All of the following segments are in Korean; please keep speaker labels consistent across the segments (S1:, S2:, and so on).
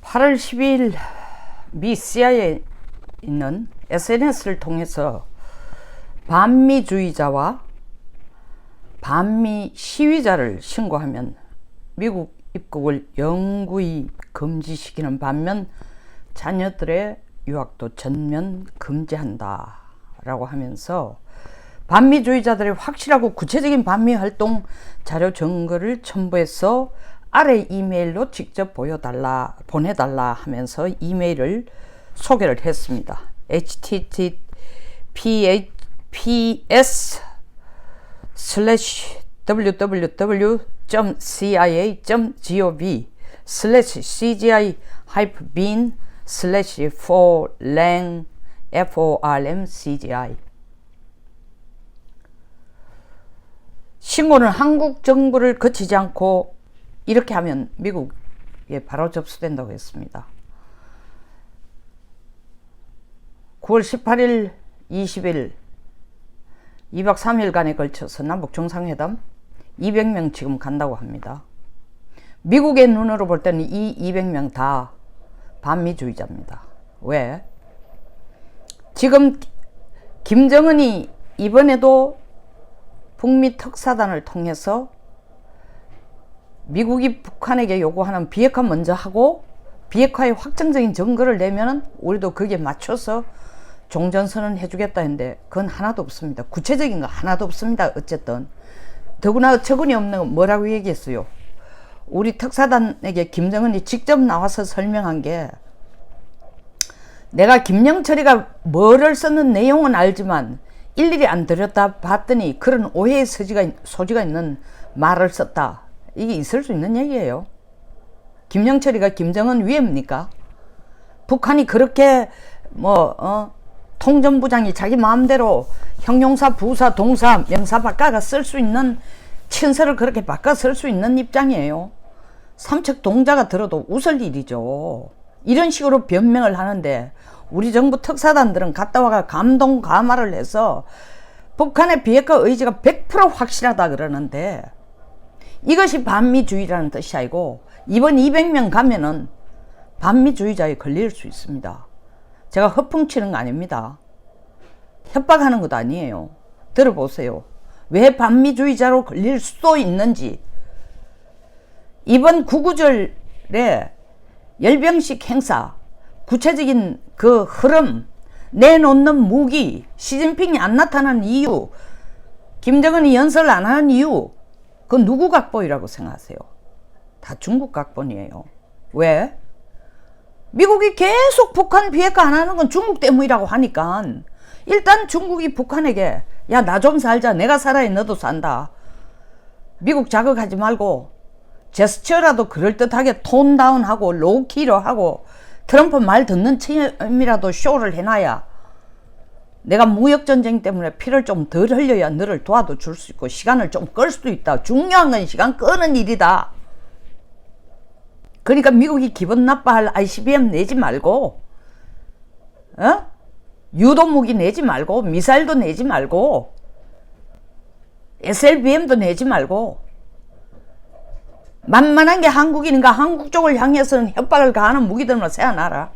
S1: 8월 12일 미 CIA에 있는 SNS를 통해서 반미주의자와 반미 시위자를 신고하면 미국 입국을 영구히 금지시키는 반면 자녀들의 유학도 전면 금지한다 라고 하면서 반미주의자들의 확실하고 구체적인 반미활동 자료 증거를 첨부해서 아래 이메일로 직접 보내달라 하면서 이메일을 소개를 했습니다. https://www.cia.gov/forlang 신고는 한국 정부를 거치지 않고 이렇게 하면 미국에 바로 접수된다고 했습니다. 9월 18일, 20일 2박 3일간에 걸쳐서 남북 정상회담 200명 지금 간다고 합니다. 미국의 눈으로 볼 때는 이 200명 다 반미주의자입니다. 왜? 지금 김정은이 이번에도 북미 특사단을 통해서 미국이 북한에게 요구하는 비핵화 먼저 하고 비핵화의 확정적인 증거를 내면은 우리도 거기에 맞춰서 종전선언 해주겠다 했는데 그건 하나도 없습니다. 구체적인 거 하나도 없습니다. 어쨌든 더구나 어처구니 없는 거 뭐라고 얘기했어요? 우리 특사단에게 김정은이 직접 나와서 설명한 게, 내가 김영철이가 뭐를 썼는 내용은 알지만 일일이 안 들였다 봤더니 그런 오해의 소지가 있는 말을 썼다. 이게 있을 수 있는 얘기예요. 김영철이가 김정은 위해입니까? 북한이 그렇게 통전부장이 자기 마음대로 형용사, 부사, 동사, 명사 바꿔가 쓸 수 있는, 친서를 그렇게 바꿔 쓸 수 있는 입장이에요. 삼척 동자가 들어도 웃을 일이죠. 이런 식으로 변명을 하는데 우리 정부 특사단들은 갔다 와가 감동 가마를 해서 북한의 비핵화 의지가 100% 확실하다 그러는데, 이것이 반미주의라는 뜻이 아니고 이번 200명 가면은 반미주의자에 걸릴 수 있습니다. 제가 허풍치는 거 아닙니다. 협박하는 것도 아니에요. 들어보세요. 왜 반미주의자로 걸릴 수도 있는지. 이번 구구절에 열병식 행사, 구체적인 그 흐름, 내놓는 무기, 시진핑이 안 나타나는 이유, 김정은이 연설 안 하는 이유, 그건 누구 각본이라고 생각하세요? 다 중국 각본이에요. 왜? 미국이 계속 북한 비핵화 안 하는 건 중국 때문이라고 하니까 일단 중국이 북한에게 야, 나 좀 살자, 내가 살아야 너도 산다, 미국 자극하지 말고 제스처라도 그럴듯하게 톤 다운하고 로우키로 하고 트럼프 말 듣는 척이라도 쇼를 해놔야 내가 무역전쟁 때문에 피를 좀 덜 흘려야 너를 도와도 줄 수 있고 시간을 좀 끌 수도 있다. 중요한 건 시간 끄는 일이다. 그러니까 미국이 기분 나빠할 ICBM 내지 말고, 유도무기 내지 말고, 미사일도 내지 말고, SLBM도 내지 말고, 만만한 게 한국인인가 한국 쪽을 향해서는 협박을 가하는 무기들만 세워놔라.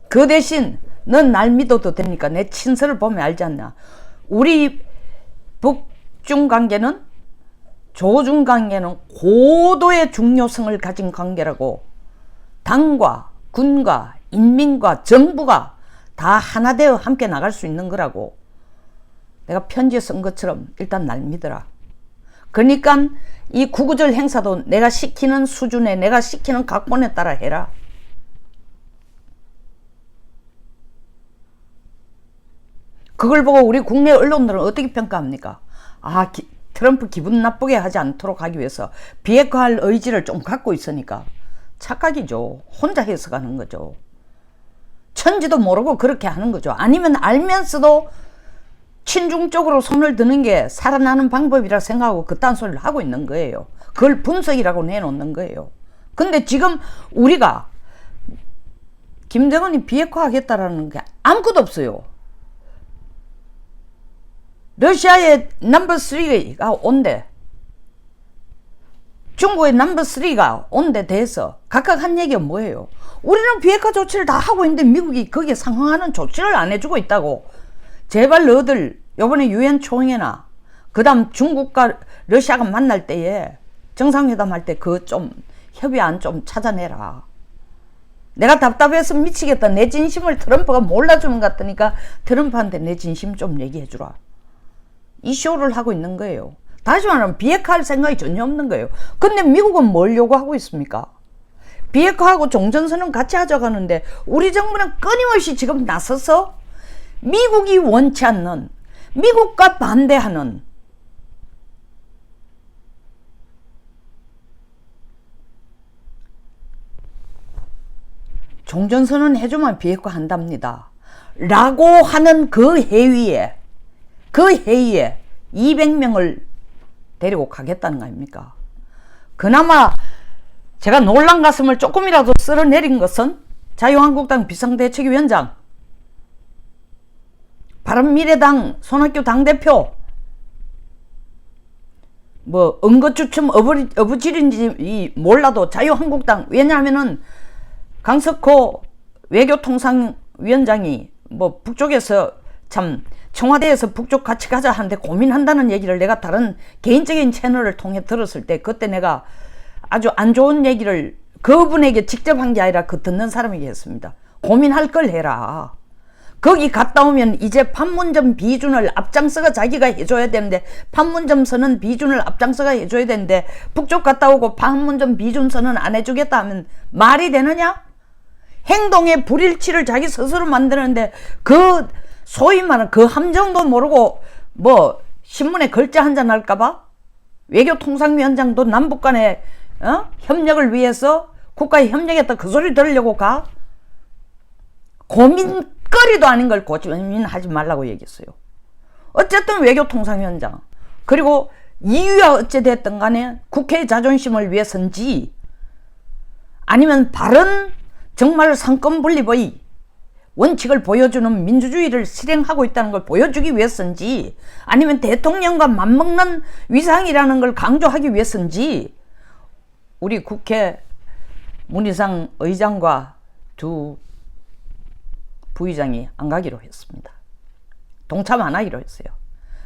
S1: 그 대신 넌 날 믿어도 되니까 내 친서를 보면 알지 않나. 우리 북중 관계는, 조중 관계는 고도의 중요성을 가진 관계라고, 당과 군과 인민과 정부가 다 하나 되어 함께 나갈 수 있는 거라고. 내가 편지에 쓴 것처럼 일단 날 믿어라. 그러니까 이 구구절 행사도 내가 시키는 수준에, 내가 시키는 각본에 따라 해라. 그걸 보고 우리 국내 언론들은 어떻게 평가합니까? 아, 트럼프 기분 나쁘게 하지 않도록 하기 위해서 비핵화할 의지를 좀 갖고 있으니까. 착각이죠. 혼자 해석하는 거죠. 천지도 모르고 그렇게 하는 거죠. 아니면 알면서도 친중 쪽으로 손을 드는 게 살아나는 방법이라 생각하고 그딴 소리를 하고 있는 거예요. 그걸 분석이라고 내놓는 거예요. 근데 지금 우리가 김정은이 비핵화하겠다라는 게 아무것도 없어요. 러시아의 넘버 3가 온대. 중국의 넘버 3가 온 데 대해서 각각 한 얘기가 뭐예요? 우리는 비핵화 조치를 다 하고 있는데 미국이 거기에 상응하는 조치를 안 해주고 있다고. 제발 너들 요번에 유엔 총회나 그 다음 중국과 러시아가 만날 때에 정상회담 할 때 그 좀 협의안 좀 찾아내라. 내가 답답해서 미치겠다. 내 진심을 트럼프가 몰라주는 것 같으니까 트럼프한테 내 진심 좀 얘기해주라. 이 쇼를 하고 있는 거예요. 다시 말하면 비핵화할 생각이 전혀 없는 거예요. 근데 미국은 뭘 요구하고 있습니까? 비핵화하고 종전선언 같이 하자가는데 우리 정부는 끊임없이 지금 나서서 미국이 원치 않는, 미국과 반대하는 종전선언 해주면 비핵화 한답니다 라고 하는 그 회의에 200명을 데리고 가겠다는 거 아닙니까? 그나마 제가 놀란 가슴을 조금이라도 쓸어내린 것은 자유한국당 비상대책위원장, 바른미래당 손학규 당대표, 뭐 은거추첨 어부질인지 몰라도 자유한국당, 왜냐하면은 강석호 외교통상위원장이 뭐 북쪽에서 참 청와대에서 북쪽 같이 가자 하는데 고민한다는 얘기를 내가 다른 개인적인 채널을 통해 들었을 때 그때 내가 아주 안 좋은 얘기를 그분에게 직접 한 게 아니라 그 듣는 사람에게 했습니다. 고민할 걸 해라. 거기 갔다 오면 이제 판문점 비준을 앞장서가 자기가 해줘야 되는데, 판문점 선언 비준을 앞장서가 해줘야 되는데 북쪽 갔다 오고 판문점 비준 선언 안 해주겠다 하면 말이 되느냐? 행동의 불일치를 자기 스스로 만드는데 그 소위 말하는 그 함정도 모르고 뭐 신문에 글자 한잔 할까봐 외교통상위원장도 남북 간의 협력을 위해서 국가에 협력했다 그 소리 들으려고 가? 고민거리도 아닌 걸 고민하지 말라고 얘기했어요. 어쨌든 외교통상위원장, 그리고 이유야 어찌됐든 간에 국회의 자존심을 위해서인지 아니면 바른 정말 상권분립의 원칙을 보여주는 민주주의를 실행하고 있다는 걸 보여주기 위해서인지 아니면 대통령과 맞먹는 위상이라는 걸 강조하기 위해서인지 우리 국회 문희상 의장과 두 부의장이 안 가기로 했습니다. 동참 안 하기로 했어요.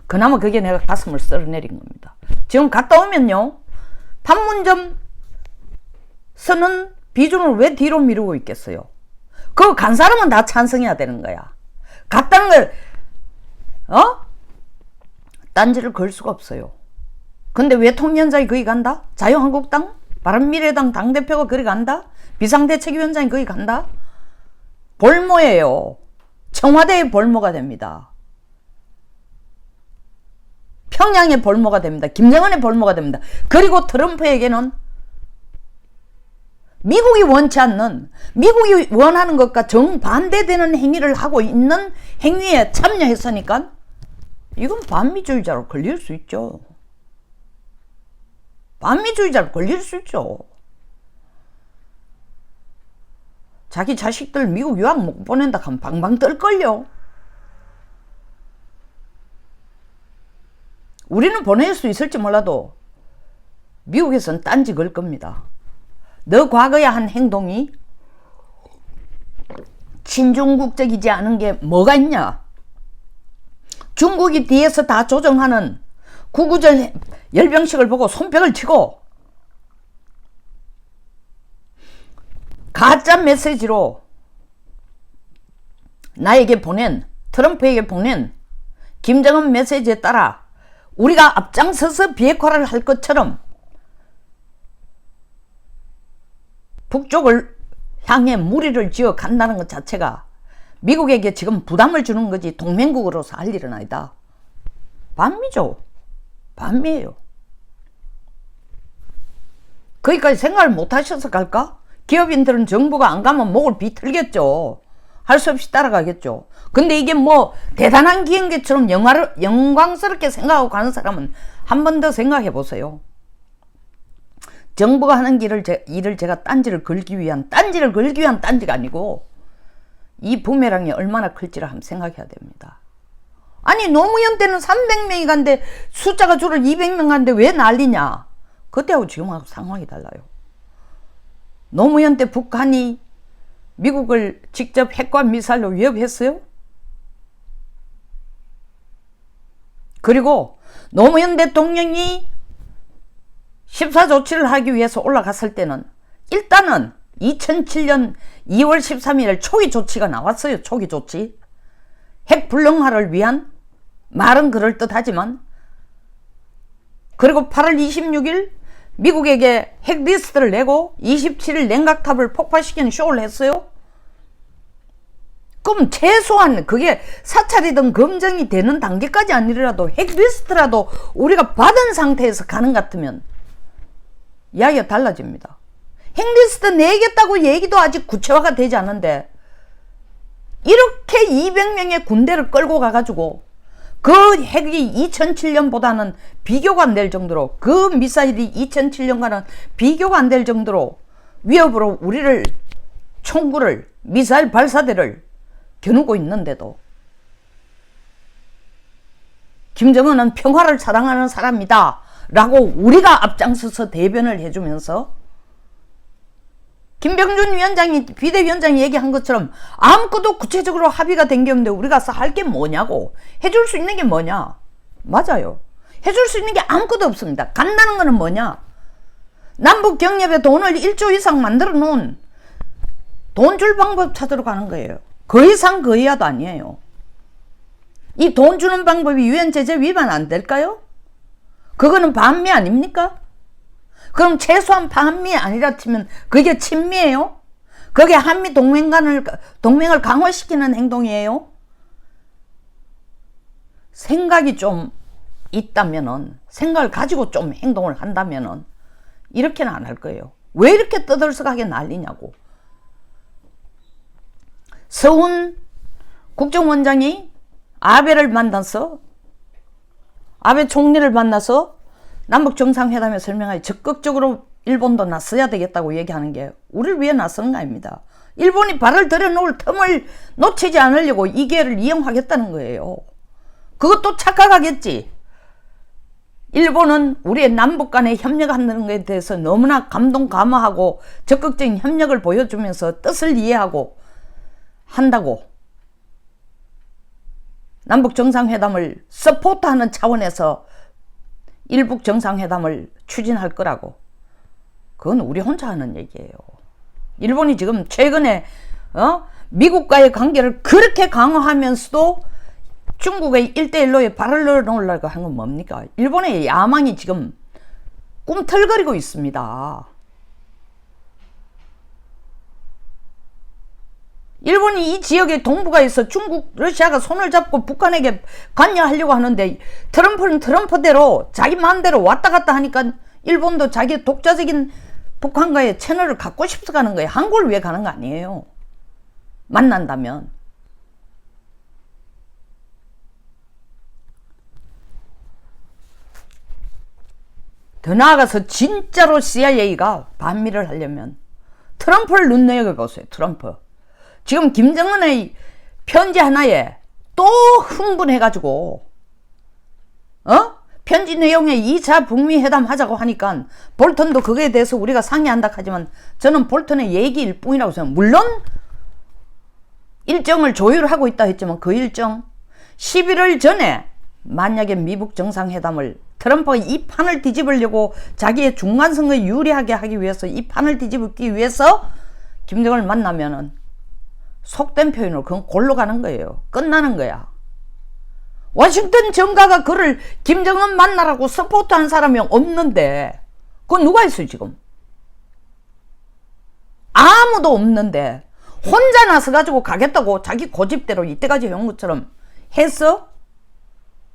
S1: 그나마 그게 내가 가슴을 쓸어내린 겁니다. 지금 갔다 오면요, 판문점 선언 비준을 왜 뒤로 미루고 있겠어요? 그거 간 사람은 다 찬성해야 되는 거야. 갔다는 걸 딴지를 걸 수가 없어요. 근데 왜 통위원장이 거기 간다? 자유한국당? 바른미래당 당대표가 거기 간다? 비상대책위원장이 거기 간다? 볼모예요. 청와대의 볼모가 됩니다. 평양의 볼모가 됩니다. 김정은의 볼모가 됩니다. 그리고 트럼프에게는 미국이 원치 않는, 미국이 원하는 것과 정반대되는 행위를 하고 있는 행위에 참여했으니까 이건 반미주의자로 걸릴 수 있죠. 반미주의자로 걸릴 수 있죠. 자기 자식들 미국 유학 못 보낸다 하면 방방 떨걸요. 우리는 보낼 수 있을지 몰라도 미국에서는 딴지 걸 겁니다. 너 과거에 한 행동이 친중국적이지 않은 게 뭐가 있냐? 중국이 뒤에서 다 조정하는 구구절 열병식을 보고 손뼉을 치고 가짜 메시지로 나에게 보낸, 트럼프에게 보낸 김정은 메시지에 따라 우리가 앞장서서 비핵화를 할 것처럼 북쪽을 향해 무리를 지어 간다는 것 자체가 미국에게 지금 부담을 주는 거지 동맹국으로서 할 일은 아니다. 반미죠. 반미예요. 거기까지 생각을 못 하셔서 갈까? 기업인들은 정부가 안 가면 목을 비틀겠죠. 할 수 없이 따라가겠죠. 근데 이게 뭐 대단한 기행기처럼 영광스럽게 생각하고 가는 사람은 한 번 더 생각해 보세요. 정부가 하는 일을 제가 딴지를 걸기 위한 딴지가 아니고 이 부메랑이 얼마나 클지를 한번 생각해야 됩니다. 아니 노무현 때는 300명이 간데 숫자가 줄을 200명 간데 왜 난리냐? 그때하고 지금하고 상황이 달라요. 노무현 때 북한이 미국을 직접 핵과 미사일로 위협했어요? 그리고 노무현 대통령이 14조치를 하기 위해서 올라갔을 때는 일단은 2007년 2월 13일 초기 조치가 나왔어요. 초기 조치. 핵 불능화를 위한, 말은 그럴듯하지만, 그리고 8월 26일 미국에게 핵 리스트를 내고 27일 냉각탑을 폭파시키는 쇼를 했어요. 그럼 최소한 그게 사찰이든 검증이 되는 단계까지 아니더라도 핵 리스트라도 우리가 받은 상태에서 가는 것 같으면 이야기가 달라집니다. 핵 리스트 내겠다고 얘기도 아직 구체화가 되지 않은데 이렇게 200명의 군대를 끌고 가가지고 그 핵이 2007년보다는 비교가 안 될 정도로, 그 미사일이 2007년과는 비교가 안 될 정도로 위협으로 우리를, 총구를, 미사일 발사대를 겨누고 있는데도 김정은은 평화를 사랑하는 사람이다 라고 우리가 앞장서서 대변을 해주면서 김병준 위원장이, 비대위원장이 얘기한 것처럼 아무것도 구체적으로 합의가 된 게 없는데 우리가 할 게 뭐냐고. 해줄 수 있는 게 뭐냐. 맞아요. 해줄 수 있는 게 아무것도 없습니다. 간다는 거는 뭐냐. 남북 경협에 돈을 1조 이상 만들어 놓은, 돈 줄 방법 찾으러 가는 거예요. 그 이상 그 이하도 아니에요. 이 돈 주는 방법이 유엔 제재 위반 안 될까요? 그거는 반미 아닙니까? 그럼 최소한 반미 아니라 치면 그게 친미예요? 그게 한미 동맹을 강화시키는 행동이에요? 생각이 좀 있다면은, 생각을 가지고 좀 행동을 한다면은 이렇게는 안 할 거예요. 왜 이렇게 떠들썩하게 난리냐고. 서훈 국정원장이 아베를 만나서, 아베 총리를 만나서 남북 정상회담에 설명하여 적극적으로 일본도 나서야 되겠다고 얘기하는 게 우리를 위해 나서는 거 아닙니다. 일본이 발을 들여놓을 틈을 놓치지 않으려고 이 기회를 이용하겠다는 거예요. 그것도 착각하겠지. 일본은 우리의 남북 간에 협력하는 것에 대해서 너무나 감동감화하고 적극적인 협력을 보여주면서 뜻을 이해하고 한다고 남북 정상회담을 서포트하는 차원에서 일북 정상회담을 추진할 거라고. 그건 우리 혼자 하는 얘기예요. 일본이 지금 최근에 미국과의 관계를 그렇게 강화하면서도 중국의 1대1로에 발을 넣으려고 한 건 뭡니까? 일본의 야망이 지금 꿈틀거리고 있습니다. 일본이 이 지역의 동북아에서 중국, 러시아가 손을 잡고 북한에게 관여하려고 하는데 트럼프는 트럼프대로 자기 마음대로 왔다 갔다 하니까 일본도 자기 독자적인 북한과의 채널을 갖고 싶어서 가는 거예요. 한국을 위해 가는 거 아니에요. 만난다면. 더 나아가서 진짜로 CIA가 반미를 하려면 트럼프를 눈여겨보세요. 트럼프. 지금 김정은의 편지 하나에 또 흥분해가지고 편지 내용에 2차 북미 회담 하자고 하니까 볼턴도 그거에 대해서 우리가 상의한다 하지만 저는 볼턴의 얘기일 뿐이라고 생각합니다. 물론 일정을 조율하고 있다 했지만 그 일정 11월 전에 만약에 미북 정상회담을 트럼프가 이 판을 뒤집으려고 자기의 중간선거에 유리하게 하기 위해서 이 판을 뒤집기 위해서 김정은을 만나면은 속된 표현으로 그건 골로 가는 거예요. 끝나는 거야. 워싱턴 정가가 그를 김정은 만나라고 서포트한 사람이 없는데 그건 누가 있어요 지금? 아무도 없는데 혼자 나서 가지고 가겠다고 자기 고집대로 이때까지 해온 것처럼 해서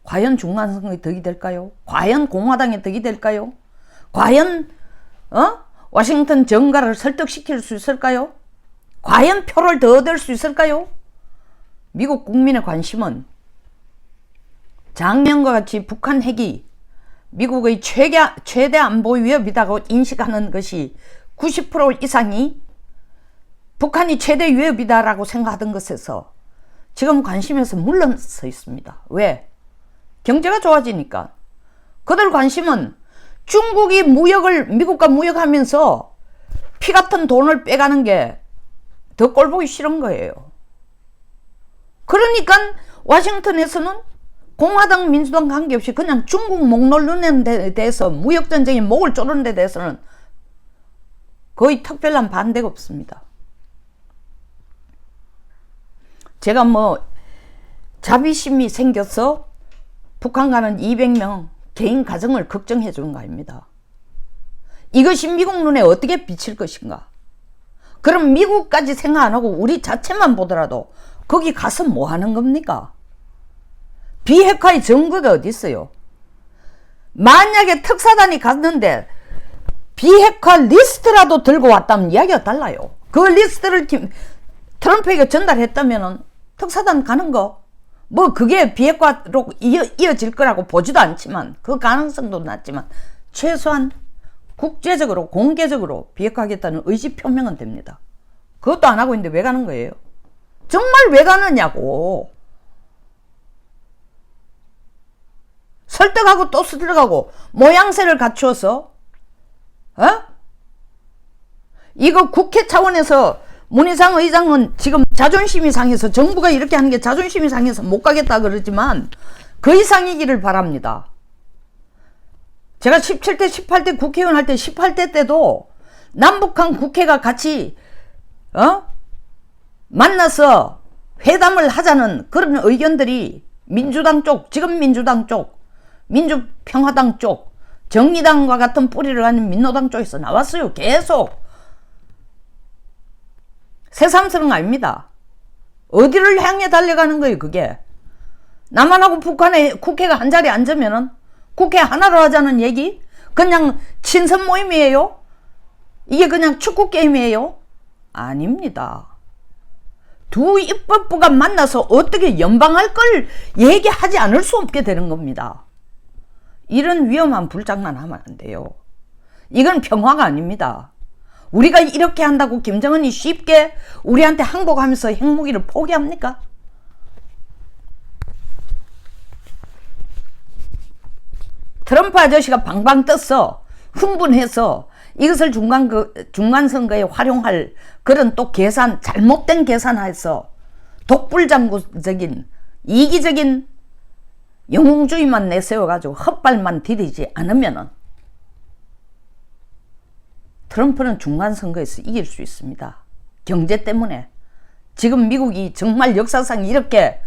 S1: 과연 중간선거에 득이 될까요? 과연 공화당에 득이 될까요? 과연 워싱턴 정가를 설득시킬 수 있을까요? 과연 표를 더 얻을 수 있을까요? 미국 국민의 관심은 작년과 같이 북한 핵이 미국의 최대 안보 위협이라고 인식하는 것이 90% 이상이 북한이 최대 위협이다라고 생각하던 것에서 지금 관심에서 물러서 있습니다. 왜? 경제가 좋아지니까. 그들 관심은 중국이 미국과 무역하면서 피 같은 돈을 빼가는 게 더 꼴보기 싫은 거예요. 그러니까 워싱턴에서는 공화당 민주당 관계없이 그냥 중국 목 놓는 데 대해서 무역전쟁이 목을 조르는 데 대해서는 거의 특별한 반대가 없습니다. 제가 뭐 자비심이 생겨서 북한 가는 200명 개인 가정을 걱정해 주는 거 아닙니다. 이것이 미국 눈에 어떻게 비칠 것인가? 그럼 미국까지 생각 안 하고 우리 자체만 보더라도 거기 가서 뭐 하는 겁니까? 비핵화의 증거가 어디 있어요? 만약에 특사단이 갔는데 비핵화 리스트라도 들고 왔다면 이야기가 달라요. 그 리스트를 트럼프에게 전달했다면 특사단 가는 거 뭐 그게 비핵화로 이어질 거라고 보지도 않지만 그 가능성도 낮지만 최소한 국제적으로 공개적으로 비핵화하겠다는 의지 표명은 됩니다. 그것도 안 하고 있는데 왜 가는 거예요? 정말 왜 가느냐고. 설득하고 또 설득하고 모양새를 갖추어서 이거 국회 차원에서 문희상 의장은 지금 자존심이 상해서 정부가 이렇게 하는 게 자존심이 상해서 못 가겠다 그러지만 그 이상이기를 바랍니다. 제가 17대 18대 국회의원 할 때 18대 때도 남북한 국회가 같이 만나서 회담을 하자는 그런 의견들이 민주당 쪽, 지금 민주당 쪽, 민주평화당 쪽, 정의당과 같은 뿌리를 가진 민노당 쪽에서 나왔어요. 계속. 새삼스러운 거 아닙니다. 어디를 향해 달려가는 거예요, 그게. 남한하고 북한의 국회가 한 자리에 앉으면은 국회 하나로 하자는 얘기? 그냥 친선 모임이에요? 이게 그냥 축구 게임이에요? 아닙니다. 두 입법부가 만나서 어떻게 연방할 걸 얘기하지 않을 수 없게 되는 겁니다. 이런 위험한 불장난 하면 안 돼요. 이건 평화가 아닙니다. 우리가 이렇게 한다고 김정은이 쉽게 우리한테 항복하면서 핵무기를 포기합니까? 트럼프 아저씨가 방방 떴어. 흥분해서 이것을 중간선거에 활용할 그런 또 계산, 잘못된 계산해서 독불장구적인 이기적인 영웅주의만 내세워가지고 헛발만 디디지 않으면은 트럼프는 중간선거에서 이길 수 있습니다. 경제 때문에. 지금 미국이 정말 역사상 이렇게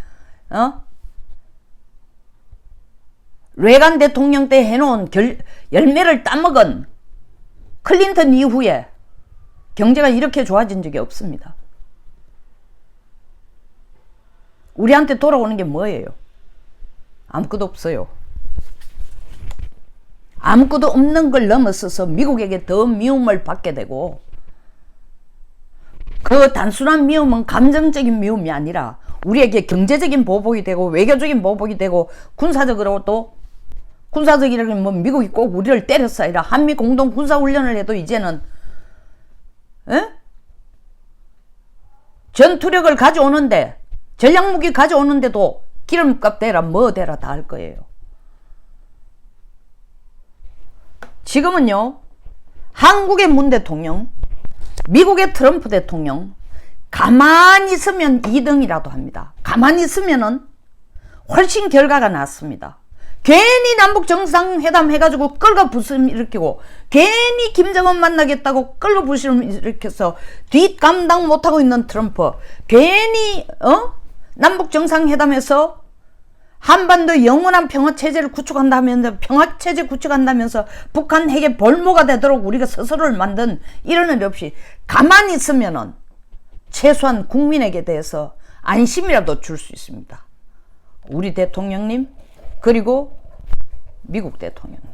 S1: 레간 대통령 때 해놓은 열매를 따먹은 클린턴 이후에 경제가 이렇게 좋아진 적이 없습니다. 우리한테 돌아오는 게 뭐예요? 아무것도 없어요. 아무것도 없는 걸 넘어서서 미국에게 더 미움을 받게 되고, 그 단순한 미움은 감정적인 미움이 아니라 우리에게 경제적인 보복이 되고 외교적인 보복이 되고 군사적으로 또 군사적이라면 뭐 미국이 꼭 우리를 때렸어 아니라 한미 공동 군사훈련을 해도 이제는 전투력을 가져오는데 전략무기 가져오는데도 기름값 대라 뭐 대라 다 할 거예요. 지금은요, 한국의 문 대통령, 미국의 트럼프 대통령 가만히 있으면 2등이라도 합니다. 가만히 있으면은 훨씬 결과가 낫습니다. 괜히 남북 정상회담 해가지고 끌고 부심 일으키고, 괜히 김정은 만나겠다고 끌고 부심 일으켜서 뒷감당 못하고 있는 트럼프, 괜히 남북 정상회담에서 한반도 영원한 평화체제를 구축한다면서 평화체제 구축한다면서 북한 핵의 볼모가 되도록 우리가 스스로를 만든 이런 일 없이 가만히 있으면은 최소한 국민에게 대해서 안심이라도 줄 수 있습니다. 우리 대통령님 그리고 미국 대통령님,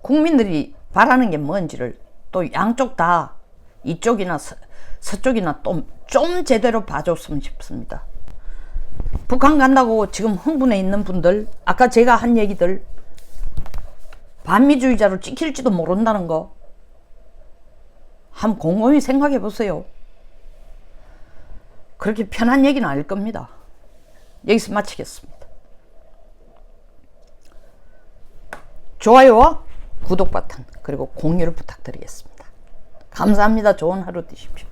S1: 국민들이 바라는 게 뭔지를 또 양쪽 다 이쪽이나 서쪽이나 좀 제대로 봐줬으면 싶습니다. 북한 간다고 지금 흥분해 있는 분들, 아까 제가 한 얘기들, 반미주의자로 찍힐지도 모른다는 거 한번 곰곰이 생각해 보세요. 그렇게 편한 얘기는 아닐 겁니다. 여기서 마치겠습니다. 좋아요와 구독 버튼 그리고 공유를 부탁드리겠습니다. 감사합니다. 좋은 하루 되십시오.